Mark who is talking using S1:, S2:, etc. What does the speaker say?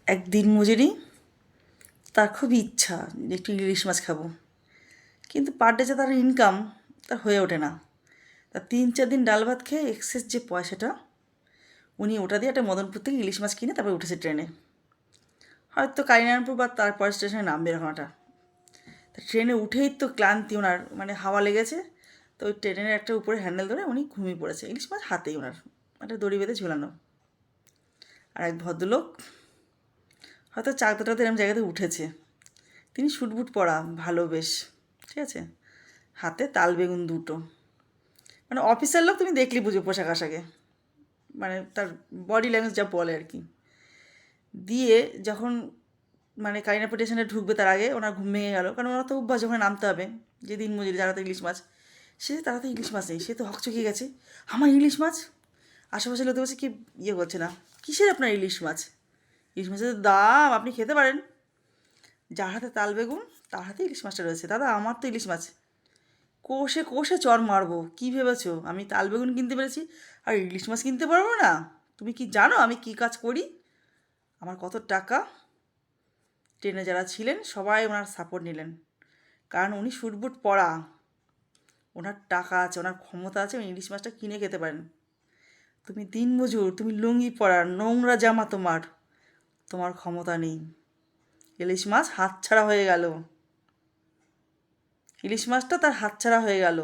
S1: এক দিনমজুরি, তার খুব ইচ্ছা যে একটু ইলিশ মাছ খাবো, কিন্তু পার ডে যে তার ইনকাম তার হয়ে ওঠে না। তা 3-4 দিন ডাল ভাত খেয়ে এক্সেস যে পয়সাটা, উনি ওটা দিয়ে একটা মদনপুর থেকে ইলিশ মাছ কিনে তারপরে উঠেছে ট্রেনে। হয়তো কালিনারায়ণপুর বা তারপর স্টেশনে নামবে এরকম একটা। তা ট্রেনে উঠেই তো ক্লান্তি ওনার, মানে হাওয়া লেগেছে, তো ওই ট্রেনের একটা উপরে হ্যান্ডেল ধরে উনি ঘুমিয়ে পড়েছে, ইলিশ মাছ হাতেই ওনার, একটা দড়ি বেঁধে ঝুলানো। আর এক ভদ্রলোক হয়তো চাকদাটাতে এরকম জায়গাতে উঠেছে, তিনি শুটবুট পরা, ভালো বেশ, ঠিক আছে, হাতে তাল বেগুন দুটো, মানে অফিসার লোক, তুমি দেখলি বুঝো পোশাক আশাকে, মানে তার বডি ল্যাঙ্গুয়েজ যা বলে আর কি। দিয়ে যখন মানে কালিনাপুর স্টেশনে ঢুকবে তার আগে ওনার ঘুম ভেঙে গেল, কারণ ওনার তো অভ্যাস যখন নামতে হবে, যে দিন মজুরি যারা তো ইলিশ মাছ, সে তারাতে ইলিশ মাছ নেই, সে তো হকচকিয়ে গেছে, আমার ইলিশ মাছ। আশেপাশে লোক বলছে কি ইয়ে করছে না, কিসের আপনার ইলিশ মাছ, ইলিশ মাছের দাম, আপনি খেতে পারেন। যার হাতে তাল বেগুন তার হাতে ইলিশ মাছটা রয়েছে, দাদা আমার তো ইলিশ মাছ। কোষে কোষে চর মারবো, কী ভেবেছো আমি তাল বেগুন কিনতে পেরেছি আর ইলিশ মাছ কিনতে পারবো না? তুমি কি জানো আমি কি কাজ করি, আমার কত টাকা? ট্রেনে যারা ছিলেন সবাই ওনার সাপোর্ট নিলেন, কারণ উনি শুটবুট পরা, ওনার টাকা আছে, ওনার ক্ষমতা আছে, উনি ইলিশ মাছটা কিনে খেতে পারেন। তুমি দিনমজুর, তুমি লুঙ্গি পরা, নোংরা জামা তোমার, তোমার ক্ষমতা নেই। ইলিশ মাছ হাতছাড়া হয়ে গেল, ইলিশ মাছটা তার হাতছাড়া হয়ে গেল।